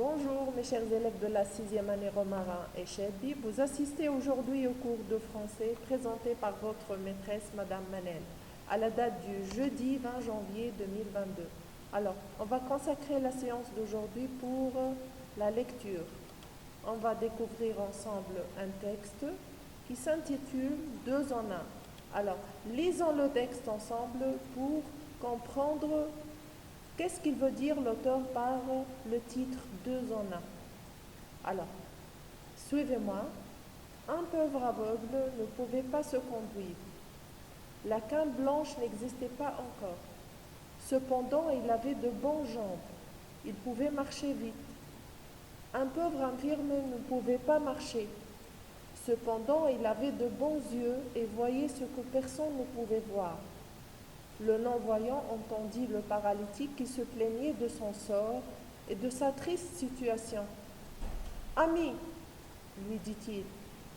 Bonjour mes chers élèves de la 6e année Romarin et Chebbi. Vous assistez aujourd'hui au cours de français présenté par votre maîtresse Madame Manel à la date du jeudi 20 janvier 2022. Alors, on va consacrer la séance d'aujourd'hui pour la lecture. On va découvrir ensemble un texte qui s'intitule « Deux en un ». Alors, lisons le texte ensemble pour comprendre qu'est-ce qu'il veut dire l'auteur par le titre « Deux en un ». Alors, suivez-moi. Un pauvre aveugle ne pouvait pas se conduire. La canne blanche n'existait pas encore. Cependant, il avait de bonnes jambes. Il pouvait marcher vite. Un pauvre infirme ne pouvait pas marcher. Cependant, il avait de bons yeux et voyait ce que personne ne pouvait voir. Le non-voyant entendit le paralytique qui se plaignait de son sort et de sa triste situation. « Ami, lui dit-il,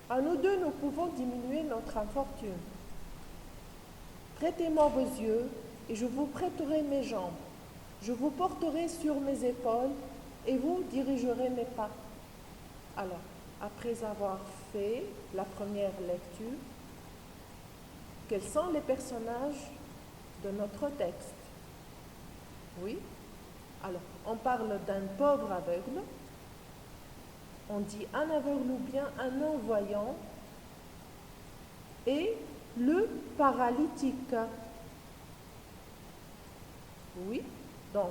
à nous deux nous pouvons diminuer notre infortune. Prêtez-moi vos yeux et je vous prêterai mes jambes. Je vous porterai sur mes épaules et vous dirigerez mes pas. » Alors, après avoir fait la première lecture, quels sont les personnages de notre texte? Oui. Alors, on parle d'un pauvre aveugle, on dit un aveugle ou bien un non-voyant, et le paralytique. Oui, donc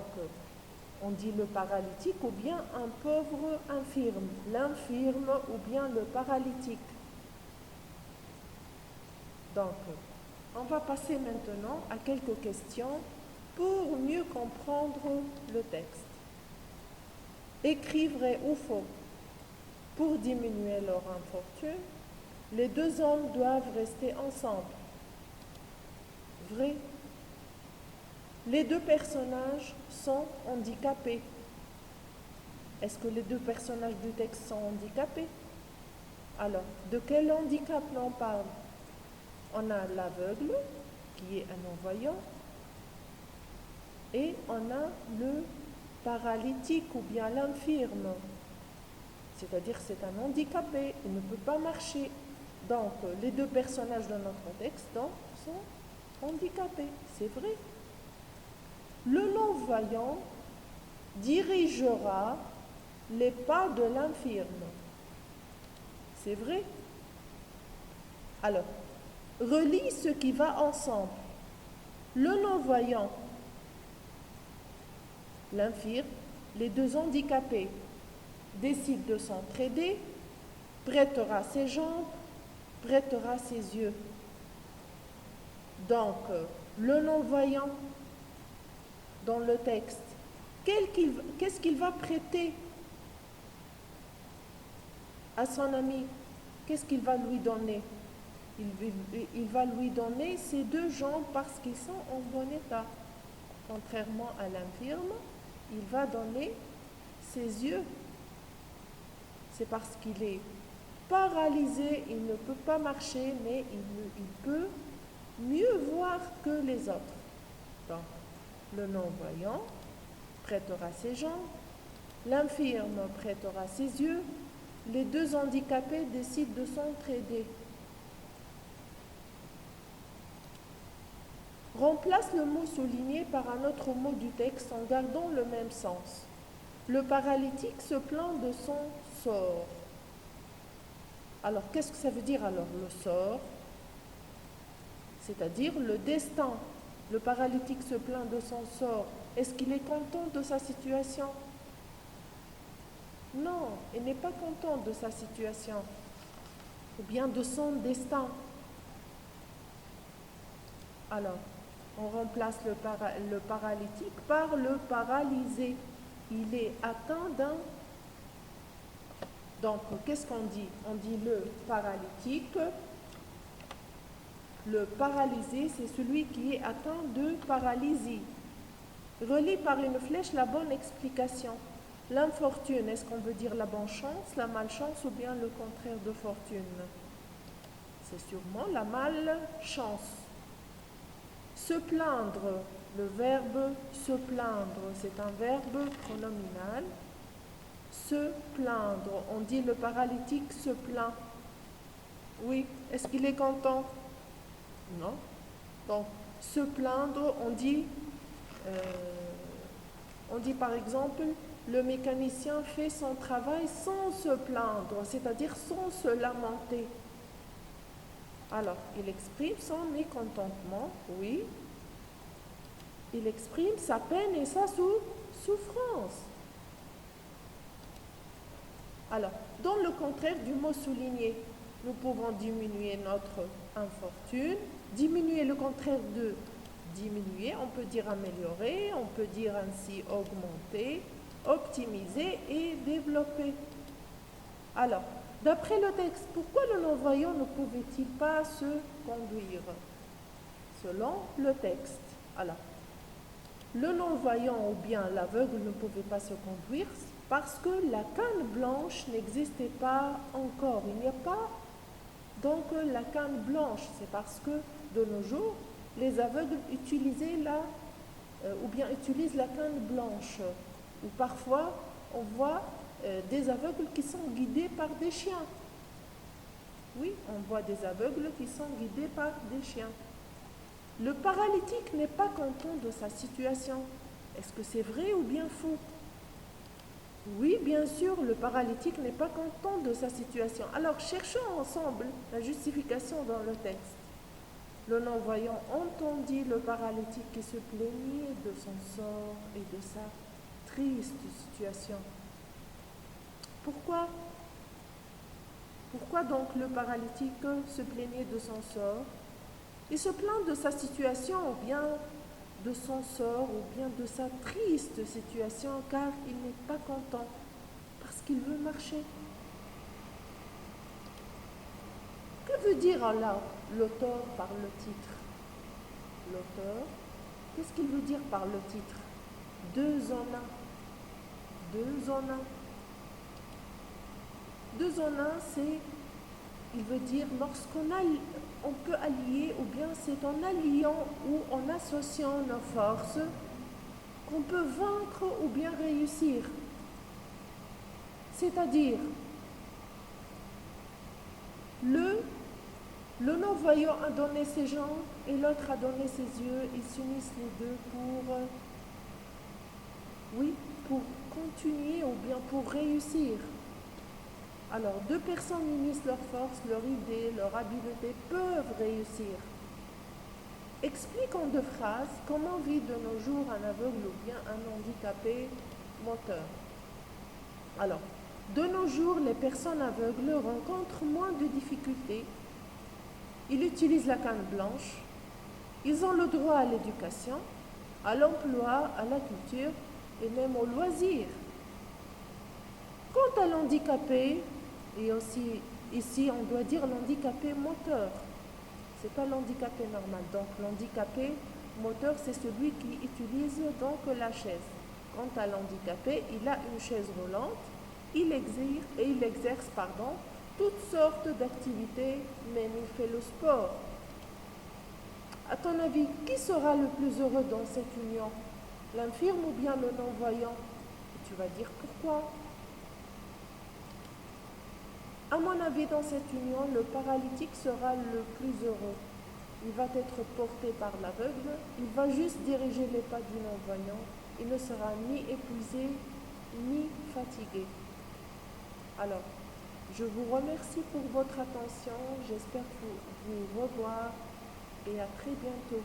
on dit le paralytique ou bien un pauvre infirme, l'infirme ou bien le paralytique. Donc, on va passer maintenant à quelques questions pour mieux comprendre le texte. Écrit vrai ou faux? Pour diminuer leur infortune, les deux hommes doivent rester ensemble. Vrai. Les deux personnages sont handicapés. Est-ce que les deux personnages du texte sont handicapés? Alors, de quel handicap l'on parle? On a l'aveugle, qui est un non-voyant, et on a le paralytique ou bien l'infirme. C'est-à-dire que c'est un handicapé, il ne peut pas marcher. Donc, les deux personnages de notre texte sont handicapés, c'est vrai. Le non-voyant dirigera les pas de l'infirme. C'est vrai. Alors, relie ce qui va ensemble. Le non-voyant, l'infirme, les deux handicapés décident de s'entraider, prêtera ses jambes, prêtera ses yeux. Donc, le non-voyant, dans le texte, qu'est-ce qu'il va prêter à son ami? Qu'est-ce qu'il va lui donner? Il va lui donner ses deux jambes parce qu'ils sont en bon état. Contrairement à l'infirme, il va donner ses yeux. C'est parce qu'il est paralysé, il ne peut pas marcher, mais il peut mieux voir que les autres. Donc, le non-voyant prêtera ses jambes, l'infirme prêtera ses yeux, les deux handicapés décident de s'entraider. Remplace le mot souligné par un autre mot du texte en gardant le même sens. Le paralytique se plaint de son sort. Alors, qu'est-ce que ça veut dire alors, le sort? C'est-à-dire le destin. Le paralytique se plaint de son sort. Est-ce qu'il est content de sa situation? Non, il n'est pas content de sa situation. Ou bien de son destin. Alors, on remplace le paralytique par le paralysé. Il est atteint d'un... Donc, qu'est-ce qu'on dit? On dit le paralytique. Le paralysé, c'est celui qui est atteint de paralysie. Relie par une flèche la bonne explication. L'infortune, est-ce qu'on veut dire la bonne chance, la malchance ou bien le contraire de fortune? C'est sûrement la malchance. Se plaindre, le verbe se plaindre, c'est un verbe pronominal. Se plaindre. On dit le paralytique se plaint. Oui, est-ce qu'il est content? Non. Donc, se plaindre, on dit par exemple, le mécanicien fait son travail sans se plaindre, c'est-à-dire sans se lamenter. Alors, il exprime son mécontentement, oui. Il exprime sa peine et sa souffrance. Alors, dans le contraire du mot souligner, nous pouvons diminuer notre infortune. Diminuer, le contraire de diminuer, on peut dire améliorer, on peut dire ainsi augmenter, optimiser et développer. Alors, d'après le texte, pourquoi le non-voyant ne pouvait-il pas se conduire? Selon le texte. Alors, le non-voyant ou bien l'aveugle ne pouvait pas se conduire parce que la canne blanche n'existait pas encore. Il n'y a pas donc la canne blanche. C'est parce que de nos jours, les aveugles utilisent la canne blanche. Ou parfois, on voit des aveugles qui sont guidés par des chiens. Oui, on voit des aveugles qui sont guidés par des chiens. Le paralytique n'est pas content de sa situation. Est-ce que c'est vrai ou bien faux? Oui, bien sûr, le paralytique n'est pas content de sa situation. Alors, cherchons ensemble la justification dans le texte. Le non-voyant entendit le paralytique qui se plaignait de son sort et de sa triste situation. Pourquoi donc le paralytique se plaignait de son sort? Il se plaint de sa situation ou bien de son sort ou bien de sa triste situation car il n'est pas content parce qu'il veut marcher. Que veut dire là l'auteur par le titre? L'auteur, qu'est-ce qu'il veut dire par le titre? Deux en un. Deux en un. Deux en un, il veut dire on peut allier, ou bien c'est en alliant ou en associant nos forces qu'on peut vaincre ou bien réussir. C'est-à-dire, le non-voyant a donné ses jambes et l'autre a donné ses yeux. Ils s'unissent les deux pour continuer ou bien pour réussir. Alors, deux personnes unissent leurs forces, leurs idées, leur habileté, peuvent réussir. Explique en deux phrases comment vit de nos jours un aveugle ou bien un handicapé moteur. Alors, de nos jours, les personnes aveugles rencontrent moins de difficultés. Ils utilisent la canne blanche. Ils ont le droit à l'éducation, à l'emploi, à la culture et même au loisir. Quant à l'handicapé, et aussi ici on doit dire l'handicapé moteur, c'est pas l'handicapé normal. Donc l'handicapé moteur, c'est celui qui utilise donc la chaise. Quant à l'handicapé, il a une chaise roulante, il exerce toutes sortes d'activités, même il fait le sport. À ton avis, qui sera le plus heureux dans cette union? L'infirme ou bien le non-voyant? Tu vas dire pourquoi? À mon avis, dans cette union, le paralytique sera le plus heureux. Il va être porté par l'aveugle, il va juste diriger les pas du non-voyant. Il ne sera ni épuisé, ni fatigué. Alors, je vous remercie pour votre attention. J'espère vous revoir et à très bientôt.